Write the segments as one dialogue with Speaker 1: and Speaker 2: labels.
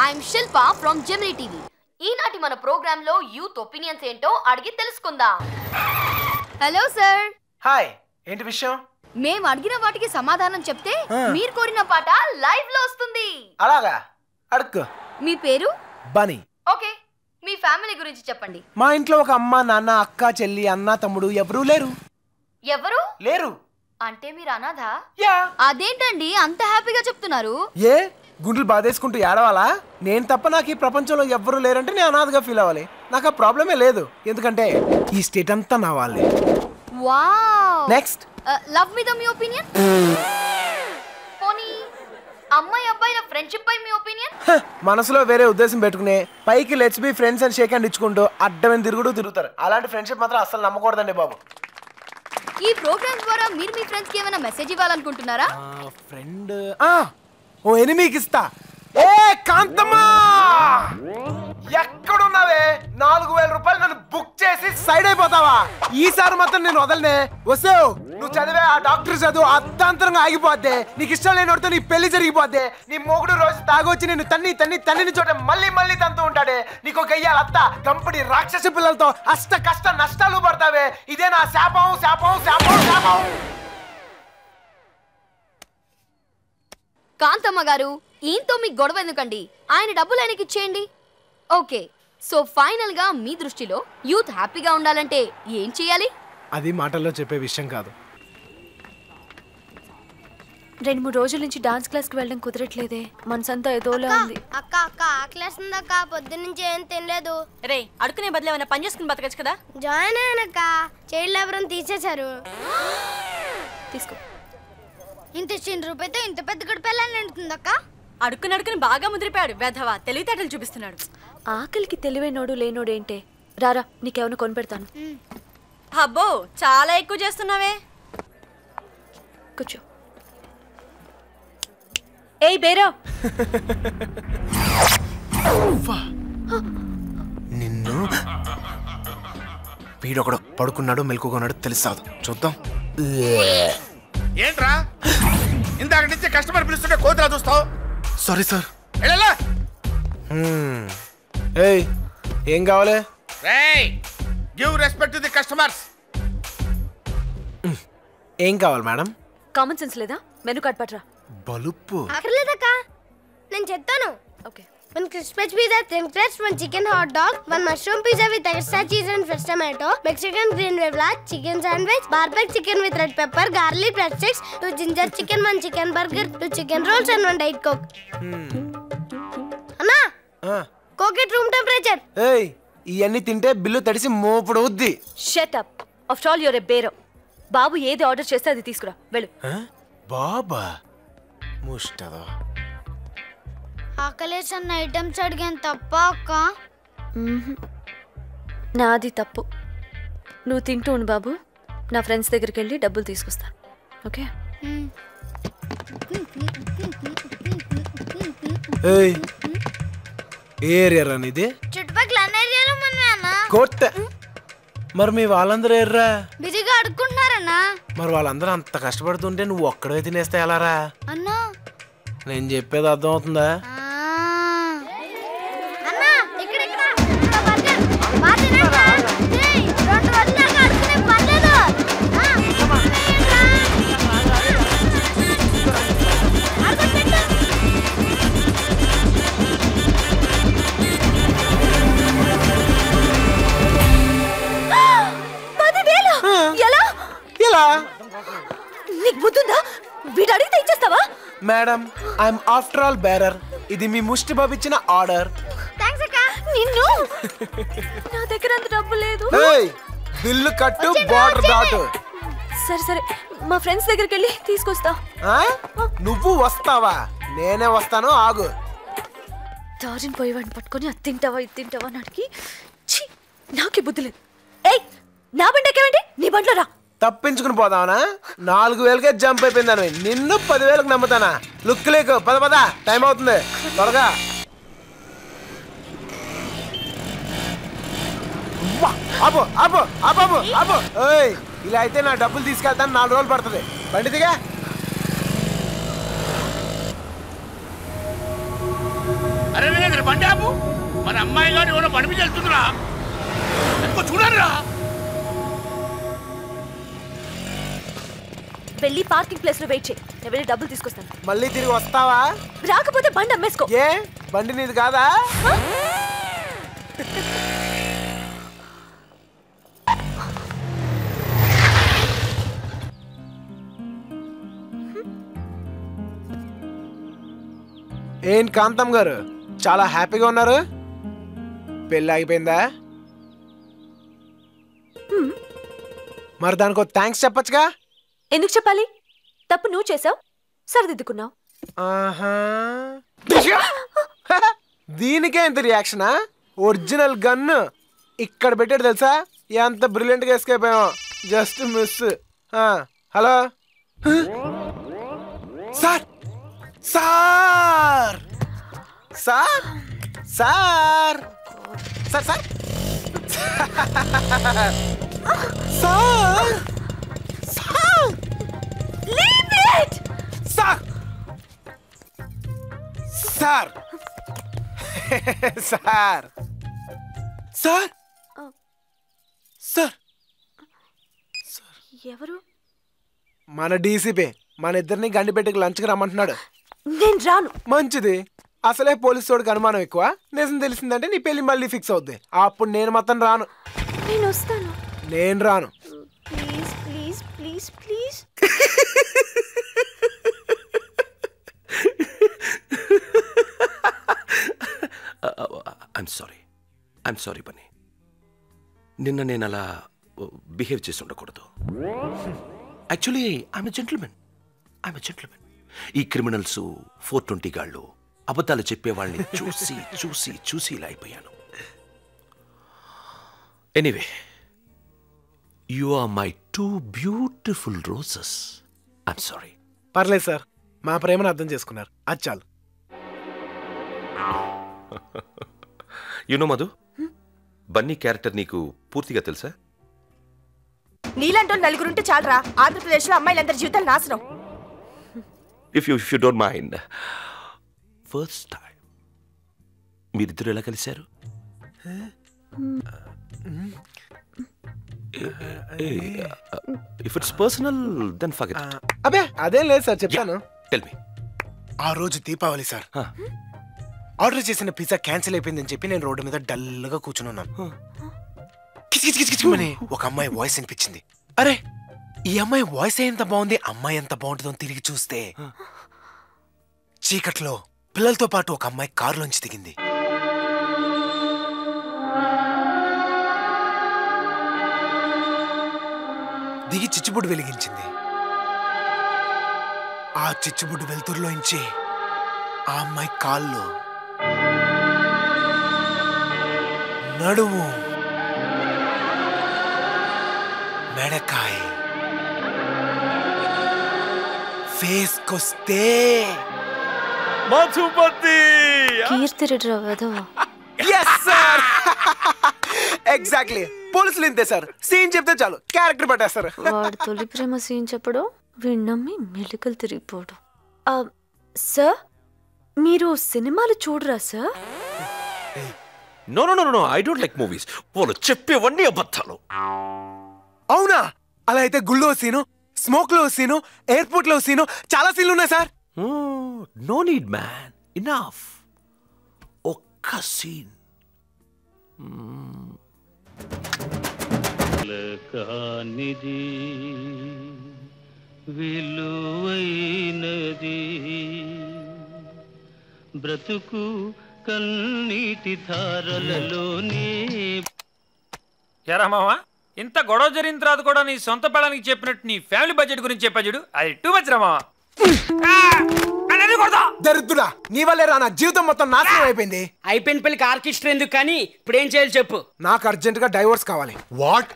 Speaker 1: I'm Shilpa from Gemini TV. ఈనాటి మన programme లో యూత్ ఒపీనియన్స్ ఏంటో అడిగి తెలుసుకుందాం. Hello sir.
Speaker 2: హాయ్, ఏంటి విషయం?
Speaker 1: మేము అడిగిన వాటికి సమాధానం చెప్తే మీరు కోరిన పాట లైవ్ లో వస్తుంది.
Speaker 2: అలాగా, అడుక్కో.
Speaker 1: మీ పేరు?
Speaker 2: బనీ.
Speaker 1: ఓకే, మీ ఫ్యామిలీ గురించి చెప్పండి.
Speaker 2: మా ఇంట్లో ఒక అమ్మ, నాన్న, అక్క, చెల్లి, అన్న, తమ్ముడు ఎవరూ లేరు.
Speaker 1: ఎవరు
Speaker 2: లేరు?
Speaker 1: అంటే మీరు అనాథ?
Speaker 2: యా.
Speaker 1: అదేంటండి అంత హ్యాపీగా చెప్తున్నారు?
Speaker 2: ఏ గుండెలు బాధేసుకుంటూ ఏడవాలా? నేను తప్ప నాకు ఈ ప్రపంచంలో ఎవ్వరూ లేరంటే నేను అనాథగా ఫీల్ అవ్వాలి. నాకు ఆ ప్రాబ్లమే లేదు, ఎందుకంటే ఈ స్టేట్ అంతా నా వాళ్ళే.
Speaker 1: వావ్.
Speaker 2: నెక్స్ట్.
Speaker 1: లవ్ మీద మీ ఒపీనియన్? పోనీ అమ్మాయి అబ్బాయిల ఫ్రెండ్షిప్ పై మీ ఒపీనియన్?
Speaker 2: మనసులో వేరే ఉద్దేశం పెట్టుకునే పైకి లెట్స్ బి ఫ్రెండ్స్ అని షేక్ హ్యాండ్ ఇచ్చుకుంటూ అడ్డమైన తిరుగుతారు. అలాంటి ఫ్రెండ్షిప్ మాత్రం అసలు నమ్మకూడదండి బాబు.
Speaker 1: ఈ ప్రోగ్రామ్ ద్వారా మీరు మీ ఫ్రెండ్స్ కి ఏమైనా మెసేజ్ ఇవ్వాలనుకుంటున్నారా?
Speaker 2: ఫ్రెండ్ ఓ ఎనిమికి ఇస్తా. ఏ కాంతమ్మా, ఎక్కడున్నావే? 4000 రూపాయలు నన్ను బుక్ చేసి సైడ్ అయిపోతావా? ఈసారి మాత్రం నేను వదలనే. వస్తావు నువ్వు చదివే ఆ డాక్టర్ చదువు అర్ధాంతరంగా ఆగిపోద్ది. నీకు ఇష్టం లేనివాడితో నీ పెళ్లి జరిగిపోద్ది. నీ మొగుడు రోజు తాగొచ్చి నేను తన్ని చోట మళ్ళీ తంతూ ఉంటాడే. నీకు గయ్యాలి అత్త కంపెనీ రాక్షస పిల్లలతో అష్ట కష్ట నష్టాలు పడతావే. ఇదే నా శాపం శాపం శాపం శాపం.
Speaker 1: కాంతమ్మ గారు, ఈయనతో మీకు గొడవ ఎందుకండి? ఆయన డబ్బులు ఆయనకి ఇచ్చేయండి. ఓకే, సో ఫైనల్ గా మీ దృష్టిలో యూత్ హ్యాపీగా ఉండాలంటే ఏం చేయాలి?
Speaker 2: అది మాటల్లో చెప్పే విషయం కాదు.
Speaker 3: 2-3 రోజుల నుంచి డాన్స్ క్లాస్ కి వెళ్ళడం కుదరట్లేదే. మనసంతా ఏదోలా ఉంది.
Speaker 4: అక్క ఆకలేస్తుందక్క, పొద్దున్నుంచి ఏం తినలేదు.
Speaker 3: రే, అడుకునే బదులు ఏమైనా పని చేసుకుని బతకచ్చు కదా.
Speaker 4: జాయిన్ అయ్యానక్క, చైల్డ్ లేబర్ అని తీసేశారు.
Speaker 3: తీసుకో.
Speaker 4: ఇంత చిన్న రూపాయితో ఇంత పెద్ద గడిపెళ్ళని అంటుందక్క.
Speaker 3: అడుక్కుని బాగా ముదిరిపోయాడు. వెధవా తెలివితేటలు చూపిస్తున్నాడు. ఆకలికి తెలివైనోడు లేనోడు ఏంటే. రారా, నీకేమైనా కొనిపెడతాను. అబ్బో, చాలా ఎక్కువ చేస్తున్నావే. కూర్చో. ఏయ్ బేరా,
Speaker 2: నిన్ను వీడొకడు పడుకున్నాడు మెలకున్నాడు తెలుసాదు. చూద్దాం.
Speaker 5: ఏంట్రా ఇందాక నుంచి కస్టమర్ పిలుస్తుంటే కోతిలా చూస్తావు?
Speaker 2: Sorry sir. ఏయ్, ఏం కావాలి?
Speaker 5: Give respect to the customers.
Speaker 2: ఏం కావాలి మేడం?
Speaker 3: కామన్ సెన్స్ లేదా? మెనూ కార్డ్ పట్రా.
Speaker 2: బలుపు
Speaker 4: అక్కర్లేదక్క, నేను చెప్తాను.
Speaker 3: Okay.
Speaker 4: 1 crispy pizza, 10 crust, 1 chicken hot dog, 1 mushroom pizza with extra cheese and fresh tomato, Mexican green wavla, chicken sandwich, barbecue chicken with red pepper, garlic bread sticks, 2 ginger chicken, 1 chicken burger, 2 chicken rolls and 1 diet coke. అన్నా, coke at room temperature.
Speaker 2: ఏయ్, ఇవన్నీ తింటే bill తడిసి మోపుడు అవుద్ది.
Speaker 3: Shut up. After all you're a bearer. బాబు ఏది order చేస్తే అది తీసుకురా, వెళ్ళు.
Speaker 2: బాబా ముష్టదా.
Speaker 4: ఆకలేసన్న ఐటమ్స్ అడిగాను తప్ప అక్క?
Speaker 3: నాది తప్పు. నువ్వు తింటూ ఉండు బాబు, నా ఫ్రెండ్స్ దగ్గరికి వెళ్ళి డబ్బులు తీసుకొస్తాను. ఓకే.
Speaker 2: ఏయ్, ఏ ఏరియా రానిది?
Speaker 4: చుట్టుపక్కల అన్ని ఏరియాలో మనమే అన్నా.
Speaker 2: కోట్. మరి మీ వాళ్ళందరూ ఎర్రా
Speaker 4: బిజీగా అడుక్కుంటున్నారన్నా.
Speaker 2: మరి వాళ్ళందరూ అంత కష్టపడుతుంటే నువ్వు ఒక్కడే తినేస్తే ఎలారా?
Speaker 4: అన్నా,
Speaker 2: నేను చెప్పేది అర్థం అవుతుందా?
Speaker 3: నీకు బుద్ధుందా? వీడు అడిగితే ఇచ్చేస్తావా?
Speaker 2: Madam, I'm after all bearer. ఇది మీ ముష్టి బాబు ఇచ్చిన ఆర్డర్.
Speaker 3: నిన్ను నా దగ్గర అంత డబ్బు లేదు.
Speaker 2: బిల్లు కట్టు, బార్డర్ దాటు.
Speaker 3: సరే సరే, మా ఫ్రెండ్స్ దగ్గరికి వెళ్ళి తీసుకొస్తా.
Speaker 2: నువ్వు వస్తావా? నేనే వస్తాను, ఆగు.
Speaker 3: దారిని పోయేవాడిని పట్టుకొని అది తింటావా ఇది తింటావా అని అడిగి నాకే బుద్ధి లేదు. ఏయ్, నా బండి ఎక్కేవండి, నీ బండిలో రా.
Speaker 2: తప్పించుకుని పోదావనా? 4000కే జంప్ అయిపోయిందని నిన్ను 10,000కి నమ్ముతానా? లుక్ లేకు. పద, టైం అవుతుంది, త్వరగా. ఇలా అయితే నా డబ్బులు తీసుకెళ్తాను, 4 రోజులు పడుతుంది. బండి దిగా.
Speaker 5: అరే వీరేంద్ర బండి ఆపు. మన అమ్మాయి గారు ఎవరో బండి మీద వెళ్తుందిరా. చూడరా.
Speaker 3: వెళ్ళి పార్కింగ్ ప్లేస్ లో వెయిట్ చేయి. నేను వెళ్ళి డబ్బులు తీసుకొస్తాను.
Speaker 2: మళ్ళీ తిరిగి వస్తావా?
Speaker 3: రాకపోతే బండి అమ్మేసుకో.
Speaker 2: ఏ బండి నీది కాదా? ఏం కాంతం గారు చాలా హ్యాపీగా ఉన్నారు? పెళ్ళి ఆగిపోయిందా? మరి దానికి థ్యాంక్స్ చెప్పచ్చుగా.
Speaker 3: ఎందుకు చెప్పాలి? తప్పు నువ్వు చేసావు, సరిదిద్దుకున్నావు.
Speaker 2: దీనికే ఇంత రియాక్షనా? ఒరిజినల్ గన్ ఇక్కడ పెట్టాడు తెలుసా? ఎంత బ్రిలియంట్ గా ఎస్కేప్ అయ్యాం. Just miss. Hello sir sir sir sir sir sir sir sir
Speaker 3: leave it.
Speaker 2: Sir sir sir sir sir
Speaker 3: ఎవరు?
Speaker 2: మన డీసీపీ మన ఇద్దరిని గండిపెట్టుకు లంచ్కి రమ్మంటున్నాడు.
Speaker 3: నేను రాను.
Speaker 2: మంచిది. అసలే పోలీసు వాడికి అనుమానం ఎక్కువ. నిజం తెలిసిందంటే నీ పెళ్లి మళ్ళీ ఫిక్స్ అవుద్ది. అప్పుడు నేను మొత్తం రాను.
Speaker 3: నేను వస్తాను.
Speaker 2: నేను రాను.
Speaker 3: Please please please please.
Speaker 6: I'm sorry Bunny. నిన్న నేను అలా బిహేవ్ చేసి ఉండకూడదు. Actually I'm a gentleman. ఈ క్రిమినల్స్ 420 గాళ్ళు అబద్ధాలు చెప్పేవాళ్ళని చూసి చూసి చూసి ఇలా అయిపోయాను. Anyway, you are my 2 beautiful roses. I'm sorry.
Speaker 2: పర్లేదు సార్, మా ప్రేమను అర్థం చేసుకున్నారు. అది చాలు.
Speaker 6: యునో మధు, బన్నీ క్యారెక్టర్ నీకు పూర్తిగా తెలుసా?
Speaker 3: నీలాంటి నలుగురుంటే చాలరా ఆంధ్రప్రదేశ్ లో అమ్మాయిలందరి జీవితాలు నాశనం.
Speaker 6: If you don't mind, first time మీరిద్దరు ఎలా కలిశారు? If it's personal then forget it.
Speaker 2: అబే అదేం లేదు సార్, చెప్తాను.
Speaker 6: Tell me.
Speaker 2: ఆ రోజు దీపావళి సార్. ఆర్డర్ చేసిన పిజ్జా క్యాన్సిల్ అయిపోయిందని చెప్పి నేను రోడ్డు మీద డల్గా కూర్చుని ఉన్నాను. కిచకిచకిచకిచమని ఒక అమ్మాయి వాయిస్ వినిపించింది. అరే ఈ అమ్మాయి వాయిస్ ఎంత బాగుంది, అమ్మాయి ఎంత బాగుంటుందో తిరిగి చూస్తే చీకట్లో పిల్లలతో పాటు ఒక అమ్మాయి కారులోంచి దిగింది. దిగి చిచ్చుబుడ్డు వెలిగించింది. ఆ చిచ్చుబుడ్డు వెలుతురులోంచి ఆ అమ్మాయి కాళ్ళు, నడుము, మెడకాయ, ఫేస్ కొస్తే
Speaker 6: మధుపతి.
Speaker 3: కీర్తి రెడ్డి రావు.
Speaker 2: ఎగ్జాక్ట్లీ. పోలీసులు ఇంతే సార్, సీన్ చెప్తే చాలు క్యారెక్టర్ పట్టేస్తారు.
Speaker 3: వాడు తొలి ప్రేమ సీన్ చెప్పడం, విన్నమ్మి మెలికలు తిరిగిపోవడం. సార్ మీరు సినిమాలు చూడరా sir?
Speaker 6: No no no no, I don't like movies. వాళ్ళు చెప్పేవన్నీ అబద్ధాలు.
Speaker 2: అవునా? అలా అయితే గుళ్ళో సీను, స్మోక్ లో సీను, ఎయిర్పోర్ట్ లో సీను, చాలా సీన్లు ఉన్నాయి sir.
Speaker 6: No need man, enough. ఒక్క సీన్.
Speaker 7: కానిది విలువైనది బ్రతుకు కన్నీటి ధారలలోనే.
Speaker 8: ఎరా మావా, ఇంత గొడవ జరిగిన తర్వాత కూడా నీ సొంత పెళ్ళానికి చెప్పినట్టు నీ ఫ్యామిలీ బడ్జెట్ గురించి చెప్పా చూడు, అది టూ మచ్ రా మావా.
Speaker 2: దరిద్రుడా, నీ వల్లే రా నా జీవితం మొత్తం నాశనం అయిపోయింది.
Speaker 9: అయిపోయిన పెళ్లికి ఆర్కెస్ట్రా ఎందుకు కానీ ఇప్పుడు ఏం చేయాలి చెప్పు.
Speaker 2: నాకు అర్జెంట్ గా డైవోర్స్ కావాలి.
Speaker 5: వాట్?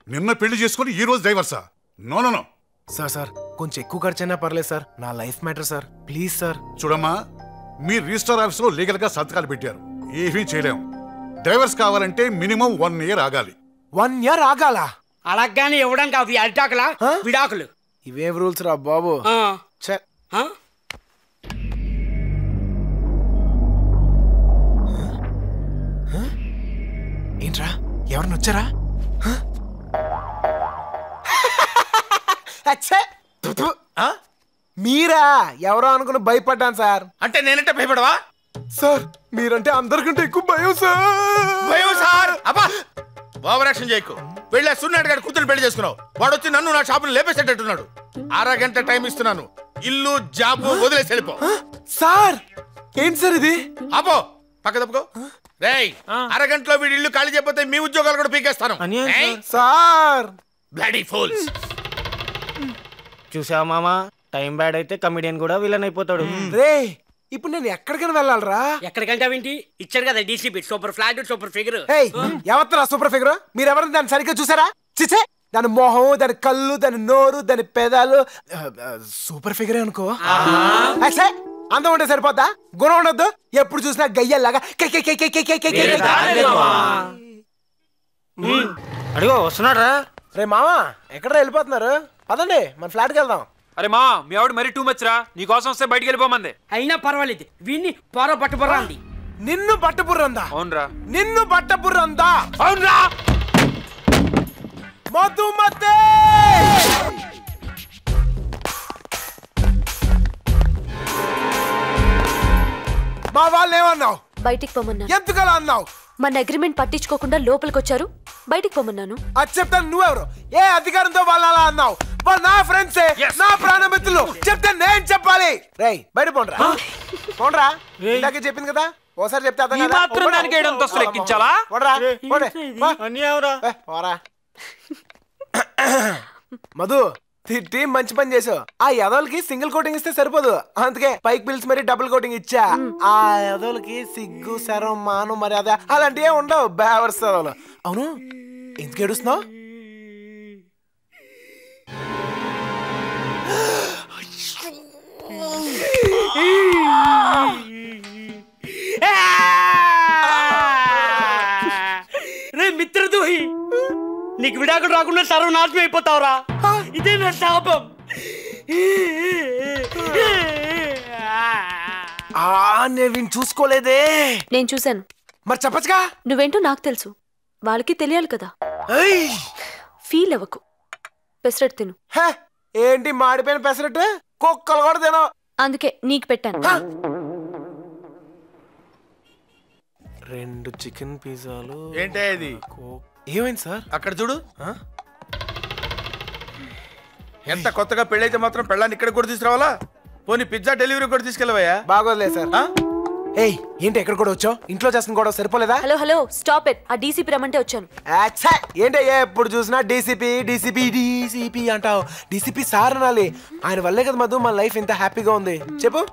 Speaker 5: నిన్న పెళ్లి చేసుకుని ఈ రోజు డైవర్సా? No no no
Speaker 2: sir. Sir కొంచెం ఎక్కువ ఖర్చైనా పర్లేదు సార్, నా life matter sir, please sir.
Speaker 5: చూడమ్మా, మీ రిజిస్టర్ ఆఫీస్ లో లీగల్ గా సంతకాలు పెట్టారు, ఏమీ చేయలేము. డైవర్స్ కావాలంటే మినిమం 1 year ఆగాలి.
Speaker 2: 1 year ఆగాల?
Speaker 9: అలాగానే ఇవ్వడానికి అవి అరిటాకులా విడాకులు?
Speaker 2: ఇవేం రూల్స్ రా బాబు. ఎవరిని వచ్చారా? అచ్చే మీరా? ఎవరో అనుకుని భయపడ్డాను సార్.
Speaker 6: అంటే నేనంటే భయపడవా?
Speaker 2: సార్ మీరంటే అందరికంటే ఎక్కువ భయం సార్.
Speaker 6: భయం సార్? అబ్బా ఓవర్ యాక్షన్ చేయకు. వెళ్ళే సున్నాడు గారి కూతురు పెళ్లి చేసుకున్నావు. వాడు వచ్చి నన్ను నా షాపును లేపేసేటట్టున్నాడు. అరగంట టైం ఇస్తున్నాను. ఇల్లు జాబు వదిలేసి వెళ్ళిపో.
Speaker 2: సార్ ఏంటి సార్ ఇది?
Speaker 6: అబ్బో పక్క తప్పుకో. రేయ్ అరగంటలో వీడి ఇల్లు ఖాళీ చేయకపోతే మీ ఉద్యోగాలు కూడా పీకేస్తాను.
Speaker 2: Sir
Speaker 6: bloody fools.
Speaker 10: చూసావా మామా, టైం బ్యాడ్ అయితే కమిడియన్ కూడా విలన్ అయిపోతాడు.
Speaker 2: రే ఇప్పుడు నేను ఎక్కడికైనా వెళ్ళాలరా?
Speaker 9: ఎక్కడికంటే ఏంటి? ఇచ్చాడు కదా DCP, super flat super figure.
Speaker 2: ఎవరు సూపర్ ఫిగర్? మీరెవరు దాన్ని సరిగ్గా చూసారా? చిచే, దాని మొహం, దాని కళ్ళు, దాని నోరు, దాని పెదాలు సూపర్ ఫిగరే అనుకో. అందం ఉంటే సరిపోద్దా? గుణం ఉండద్దు? ఎప్పుడు చూసినా గయ్యల్లాగా
Speaker 10: అడిగో వస్తున్నారా?
Speaker 2: రే మామా ఎక్కడ వెళ్ళిపోతున్నారు? పదండి మన ఫ్లాట్కి వెళ్దాం.
Speaker 8: అరే మా మీ ఆవిడ మరీ టూ మచ్ రా. నీకోసం వస్తే బయటికి వెళ్ళిపోమంది.
Speaker 9: అయినా పర్వాలేదు, వీడిని పొర పట్టుబర్రా అంది.
Speaker 2: నిన్ను బట్టబుర్రందా?
Speaker 8: అవునరా.
Speaker 2: నిన్ను బట్టబుర్రందా?
Speaker 8: అవునరా.
Speaker 2: మధుమతే మా వాళ్ళు ఏమన్నావు?
Speaker 3: బయటికి పొమ్మన్నా.
Speaker 2: ఎందుకలా అన్నావు?
Speaker 3: మన అగ్రిమెంట్ పట్టించుకోకుండా లోపలికి వచ్చారు, బయటికి పొమ్మన్నాను.
Speaker 2: అది చెప్తాను. నువ్వెవరు? ఏ అధికారంతో వాళ్ళు అలా అన్నావు? వాళ్ళు నా ఫ్రెండ్సే, నా ప్రాణమిత్రులు. చెప్తే నేను చెప్పాలి. రేయ్ బయట పోండ్రా, పోండ్రా. ఇందాకే చెప్పింది కదా, ఓసారి చెప్తే అర్థం కదా.
Speaker 8: మాత్రం దానికి 700 ఎక్కించాలా?
Speaker 2: పోరా. మధు టీం మంచి పని చేసావు. ఆ యదవులకి సింగిల్ కోటింగ్ ఇస్తే సరిపోదు, అందుకే పైకి పిలిచి మరి డబుల్ కోటింగ్ ఇచ్చా. ఆ యదవులకి సిగ్గు శరం మాను మర్యాద అలాంటివే ఉండవు. బేవర్స్ యదవులు. అవును ఎందుకు ఏడుస్తున్నావు?
Speaker 9: రే మిత్రద్రోహి, నీకు విడాకులు రాకుండా సర్వనాశనం అయిపోతావురా. ఇదే నా శాపం.
Speaker 2: నేను చూసుకోలేదే.
Speaker 3: నేను చూశాను.
Speaker 2: మరి చెప్పచ్చుగా.
Speaker 3: నువ్వేంటో నాకు తెలుసు, వాళ్ళకి తెలియాలి కదా. ఫీల్ అవ్వకు, పెసరట్టు తిను.
Speaker 2: ఏంటి మాడిపోయిన పెసరట్టు? కుక్కలు కూడా తినవు.
Speaker 3: అందుకే నీకు పెట్టాను.
Speaker 2: 2 చికెన్ పిజ్జాలు.
Speaker 6: ఏంటే ఇది?
Speaker 2: ఏమైంది సార్?
Speaker 6: అక్కడ చూడు. ఎంత కొత్తగా పెళ్ళైతే మాత్రం పెళ్ళాన్ని ఇక్కడ కూడా తీసుకురావాలా? పోనీ పిజ్జా డెలివరీ కూడా తీసుకెళ్ళవయ్యా?
Speaker 2: బాగోదులే సార్. ఏయ్ ఏంటి ఎక్కడ కూడా వచ్చావు? ఇంట్లో చేసిన కూడా సరిపోలేదా?
Speaker 3: Hello stop it. ఆ డీసీపీ రమ్మంటే వచ్చాను.
Speaker 2: ఏంటి ఎప్పుడు చూసినా డీసీపీ డీసీపీ డీసీపీ అంటావు? డీసీపీ సార్ అనాలి. ఆయన వల్లే కదా మధు మన లైఫ్ ఇంత హ్యాపీగా ఉంది. చెప్పు.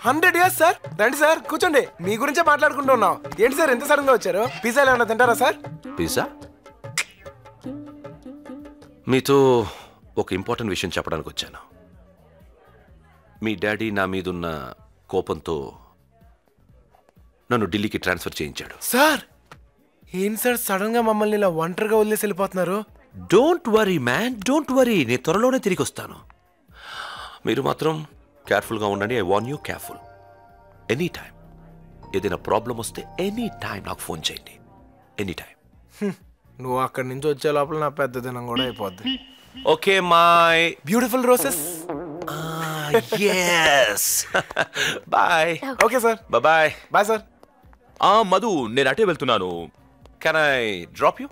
Speaker 2: 100 years సార్. రండి సార్ కూర్చోండి. మీ గురించే మాట్లాడుకుంటున్నాం. ఏంటి సార్ ఎంత సడన్ గా వచ్చారు? పిజ్జాలు ఏమన్నా తింటారా సార్?
Speaker 6: పిజ్జా? మీతో ఒక ఇంపార్టెంట్ విషయం చెప్పడానికి వచ్చాను. మీ డాడీ నా మీదున్న కోపంతో నన్ను ఢిల్లీకి ట్రాన్స్ఫర్ చేయించాడు.
Speaker 2: సార్ ఏం సార్ సడన్ గా మమ్మల్ని ఇలా ఒంటరిగా వదిలేసి వెళ్ళిపోతున్నారు?
Speaker 6: Don't worry man, don't worry. నేను త్వరలోనే తిరిగి వస్తాను. మీరు మాత్రం కేర్ఫుల్గా ఉండండి. I warn you, careful. Any time ఏదైనా ప్రాబ్లం వస్తే ఎనీ టైం నాకు ఫోన్ చేయండి. Any time.
Speaker 2: నువ్వు అక్కడి నుంచి వచ్చే లోపల నా పెద్ద దినం కూడా అయిపోద్ది.
Speaker 6: Okay my
Speaker 2: beautiful roses.
Speaker 6: yes. Bye.
Speaker 2: Okay sir.
Speaker 6: Bye.
Speaker 2: Bye sir.
Speaker 6: Madhu నేను అటే వెళ్తున్నాను. Can I drop you?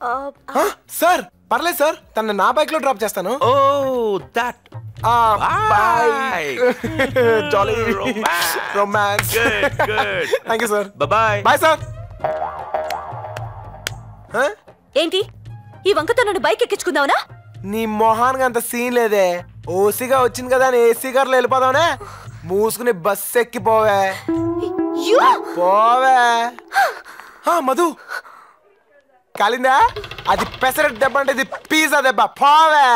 Speaker 2: Sir పర్లేదు సార్, తన నా బైక్ లో డ్రాప్ చేస్తాను.
Speaker 6: Oh that.
Speaker 2: Bye. Jolly romance.
Speaker 6: Good.
Speaker 2: Thank you sir.
Speaker 6: Bye.
Speaker 2: Bye sir.
Speaker 3: ఏంటి ఈ వంకతో నన్ను బైక్ ఎక్కించుకుందావనా?
Speaker 2: నీ మొహానికి అంత సీన్ లేదే. ఓసిగా వచ్చింది కదా అని ఏసీ కార్లో వెళ్ళిపోదావనే. మూసుకుని బస్ ఎక్కిపోవే. పోవే. మధు కాలిందా? అది పెసరట్ దెబ్బ అంటే ఇది పిజ్జా దెబ్బ. పోవే.